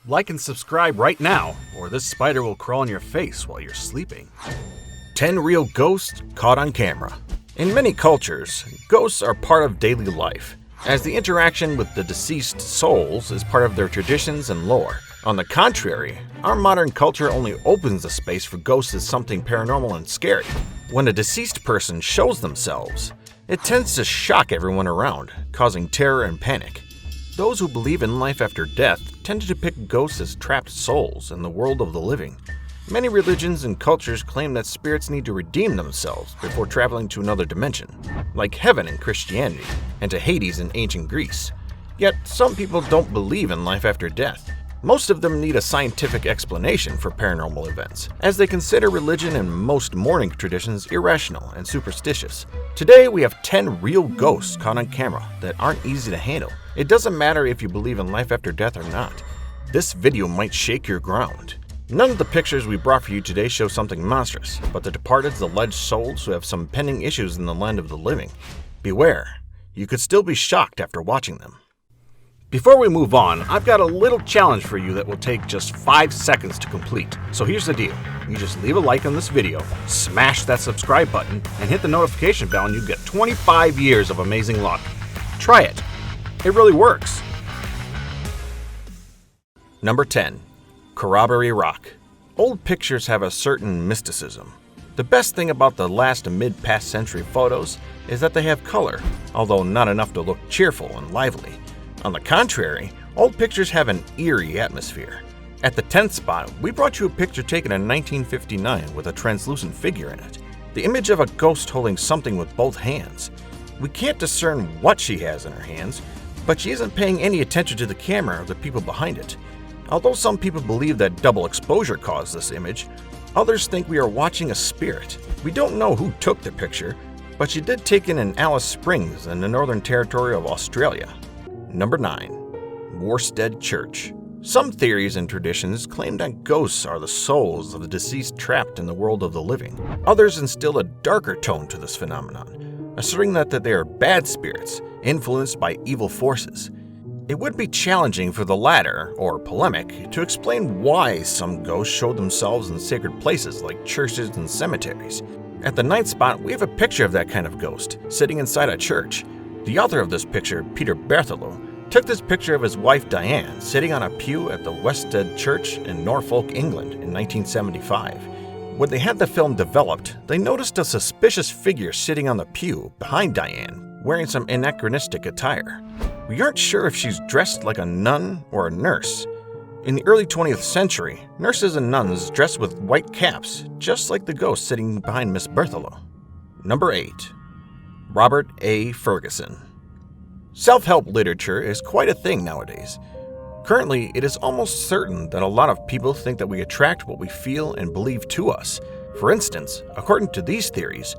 Like and subscribe right now, or this spider will crawl on your face while you're sleeping. 10 real ghosts caught on camera. In many cultures, ghosts are part of daily life, as the interaction with the deceased souls is part of their traditions and lore. On the contrary, our modern culture only opens the space for ghosts as something paranormal and scary. When a deceased person shows themselves, it tends to shock everyone around, causing terror and panic. Those who believe in life after death tend to depict ghosts as trapped souls in the world of the living. Many religions and cultures claim that spirits need to redeem themselves before traveling to another dimension, like heaven in Christianity and to Hades in ancient Greece. Yet some people don't believe in life after death. Most of them need a scientific explanation for paranormal events, as they consider religion and most mourning traditions irrational and superstitious. Today we have 10 real ghosts caught on camera that aren't easy to handle. It doesn't matter if you believe in life after death or not. This video might shake your ground. None of the pictures we brought for you today show something monstrous, but the departed's alleged souls who have some pending issues in the land of the living. Beware, you could still be shocked after watching them. Before we move on, I've got a little challenge for you that will take just 5 seconds to complete. So here's the deal. You just leave a like on this video, smash that subscribe button, and hit the notification bell and you get 25 years of amazing luck. Try it. It really works. Number 10. Corroboree Rock. Old pictures have a certain mysticism. The best thing about the last mid-past century photos is that they have color, although not enough to look cheerful and lively. On the contrary, old pictures have an eerie atmosphere. At the 10th spot, we brought you a picture taken in 1959 with a translucent figure in it. The image of a ghost holding something with both hands. We can't discern what she has in her hands, but she isn't paying any attention to the camera or the people behind it. Although some people believe that double exposure caused this image, others think we are watching a spirit. We don't know who took the picture, but she did take it in Alice Springs in the Northern Territory of Australia. Number 9. Worstead Church. Some theories and traditions claim that ghosts are the souls of the deceased trapped in the world of the living. Others instill a darker tone to this phenomenon, asserting that they are bad spirits influenced by evil forces. It would be challenging for the latter, or polemic, to explain why some ghosts show themselves in sacred places like churches and cemeteries. At the 9th spot, we have a picture of that kind of ghost, sitting inside a church. The author of this picture, Peter Bartholow, took this picture of his wife Diane sitting on a pew at the Worstead Church in Norfolk, England in 1975. When they had the film developed, they noticed a suspicious figure sitting on the pew behind Diane, wearing some anachronistic attire. We aren't sure if she's dressed like a nun or a nurse. In the early 20th century, nurses and nuns dressed with white caps, just like the ghost sitting behind Miss Bartholow. Number 8. Robert A. Ferguson. Self-help literature is quite a thing nowadays. Currently, it is almost certain that a lot of people think that we attract what we feel and believe to us. For instance, according to these theories,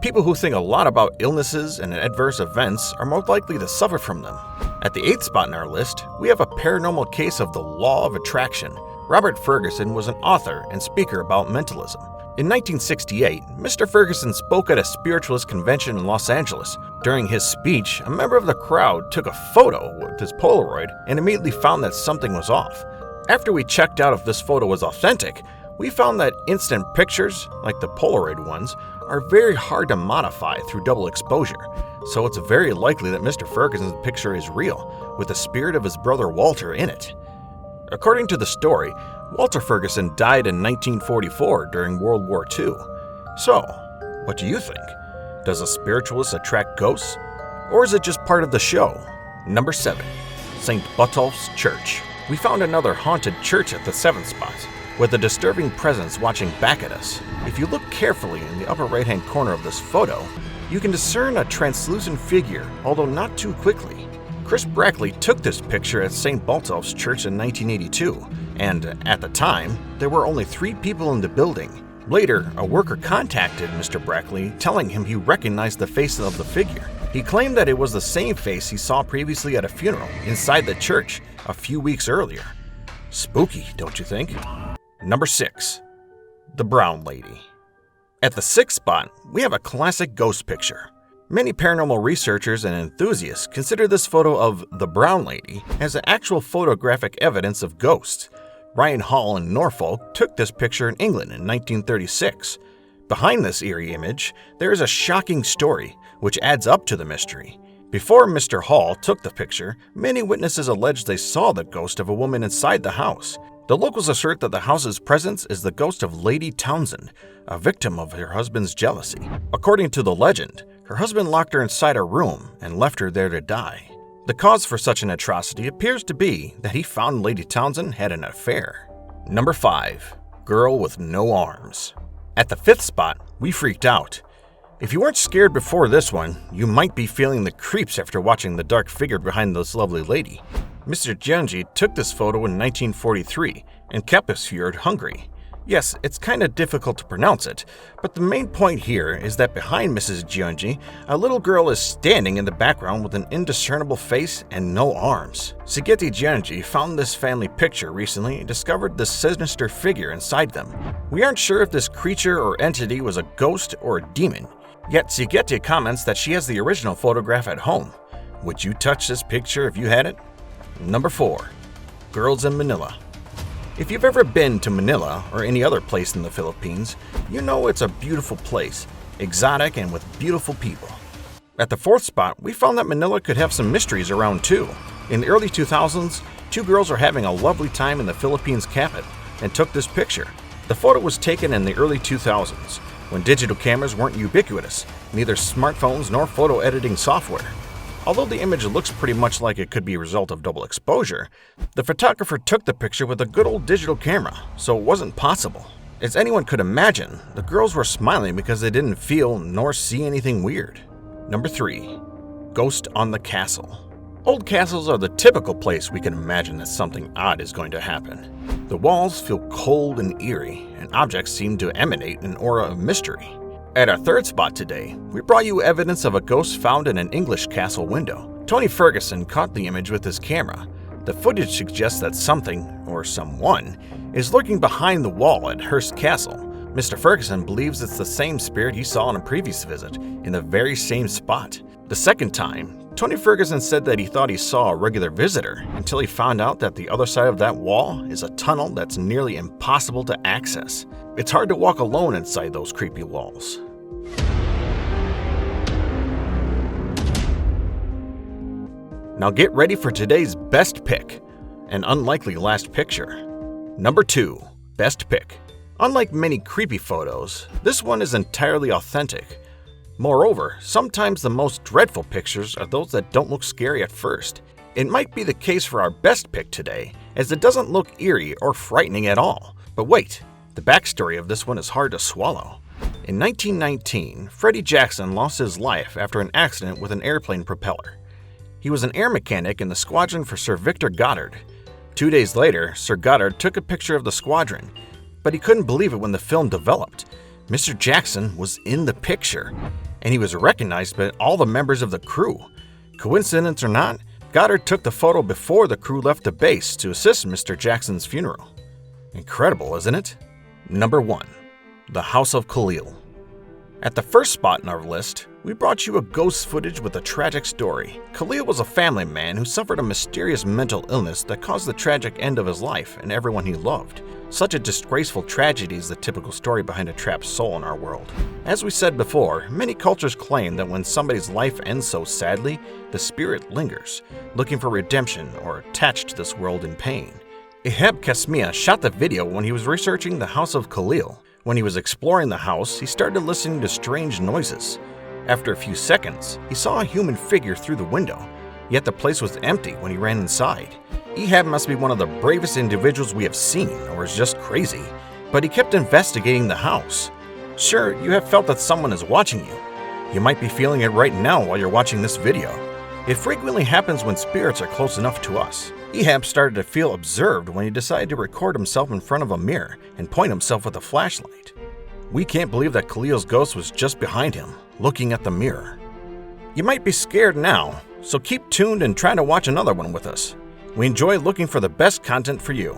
people who think a lot about illnesses and adverse events are more likely to suffer from them. At the 8th spot in our list, we have a paranormal case of the law of attraction. Robert Ferguson was an author and speaker about mentalism. In 1968, Mr. Ferguson spoke at a spiritualist convention in Los Angeles. During his speech, a member of the crowd took a photo with his Polaroid and immediately found that something was off. After we checked out if this photo was authentic, we found that instant pictures, like the Polaroid ones, are very hard to modify through double exposure, so it's very likely that Mr. Ferguson's picture is real, with the spirit of his brother Walter in it. According to the story, Walter Ferguson died in 1944 during World War II. So, what do you think? Does a spiritualist attract ghosts? Or is it just part of the show? Number 7. St. Botolph's Church. We found another haunted church at the 7th spot, with a disturbing presence watching back at us. If you look carefully in the upper right-hand corner of this photo, you can discern a translucent figure, although not too quickly. Chris Brackley took this picture at St. Botolph's Church in 1982, and at the time, there were only 3 people in the building. Later, a worker contacted Mr. Brackley, telling him he recognized the face of the figure. He claimed that it was the same face he saw previously at a funeral inside the church a few weeks earlier. Spooky, don't you think? Number 6. The Brown Lady. At the 6th spot, we have a classic ghost picture. Many paranormal researchers and enthusiasts consider this photo of the Brown Lady as an actual photographic evidence of ghosts. Ryan Hall in Norfolk took this picture in England in 1936. Behind this eerie image, there is a shocking story, which adds up to the mystery. Before Mr. Hall took the picture, many witnesses alleged they saw the ghost of a woman inside the house. The locals assert that the house's presence is the ghost of Lady Townsend, a victim of her husband's jealousy. According to the legend, her husband locked her inside a room and left her there to die. The cause for such an atrocity appears to be that he found Lady Townsend had an affair. Number 5. Girl with no arms. At the 5th spot, we freaked out. If you weren't scared before this one, you might be feeling the creeps after watching the dark figure behind this lovely lady. Mr. Jianji took this photo in 1943 and kept us fjord hungry. Yes, it's kinda difficult to pronounce it, but the main point here is that behind Mrs. Jianji, a little girl is standing in the background with an indiscernible face and no arms. Sigeti Jianji found this family picture recently and discovered this sinister figure inside them. We aren't sure if this creature or entity was a ghost or a demon, yet Sigeti comments that she has the original photograph at home. Would you touch this picture if you had it? Number 4. Girls in Manila. If you've ever been to Manila or any other place in the Philippines, you know it's a beautiful place, exotic and with beautiful people. At the 4th spot, we found that Manila could have some mysteries around too. In the early 2000s, 2 girls were having a lovely time in the Philippines capital and took this picture. The photo was taken in the early 2000s, when digital cameras weren't ubiquitous, neither smartphones nor photo editing software. Although the image looks pretty much like it could be a result of double exposure, the photographer took the picture with a good old digital camera, so it wasn't possible. As anyone could imagine, the girls were smiling because they didn't feel nor see anything weird. Number 3. Ghost on the Castle. Old castles are the typical place we can imagine that something odd is going to happen. The walls feel cold and eerie, and objects seem to emanate an aura of mystery. At our 3rd spot today, we brought you evidence of a ghost found in an English castle window. Tony Ferguson caught the image with his camera. The footage suggests that something, or someone, is lurking behind the wall at Hearst Castle. Mr. Ferguson believes it's the same spirit he saw on a previous visit, in the very same spot. The second time, Tony Ferguson said that he thought he saw a regular visitor until he found out that the other side of that wall is a tunnel that's nearly impossible to access. It's hard to walk alone inside those creepy walls. Now get ready for today's best pick, an unlikely last picture. Number 2. Best pick. Unlike many creepy photos, this one is entirely authentic. Moreover, sometimes the most dreadful pictures are those that don't look scary at first. It might be the case for our best pick today, as it doesn't look eerie or frightening at all. But wait, the backstory of this one is hard to swallow. In 1919, Freddie Jackson lost his life after an accident with an airplane propeller. He was an air mechanic in the squadron for Sir Victor Goddard. 2 days later, Sir Goddard took a picture of the squadron, but he couldn't believe it when the film developed. Mr. Jackson was in the picture, and he was recognized by all the members of the crew. Coincidence or not, Goddard took the photo before the crew left the base to assist Mr. Jackson's funeral. Incredible, isn't it? Number 1. The House of Khalil. At the 1st spot in our list, we brought you a ghost footage with a tragic story. Khalil was a family man who suffered a mysterious mental illness that caused the tragic end of his life and everyone he loved. Such a disgraceful tragedy is the typical story behind a trapped soul in our world. As we said before, many cultures claim that when somebody's life ends so sadly, the spirit lingers, looking for redemption or attached to this world in pain. Iheb Kasmia shot the video when he was researching the House of Khalil. When he was exploring the house, he started listening to strange noises. After a few seconds, he saw a human figure through the window, yet the place was empty when he ran inside. Ehab must be one of the bravest individuals we have seen, or is just crazy, but he kept investigating the house. Sure, you have felt that someone is watching you. You might be feeling it right now while you're watching this video. It frequently happens when spirits are close enough to us. Ehab started to feel observed when he decided to record himself in front of a mirror and point himself with a flashlight. We can't believe that Khalil's ghost was just behind him, looking at the mirror. You might be scared now, so keep tuned and try to watch another one with us. We enjoy looking for the best content for you.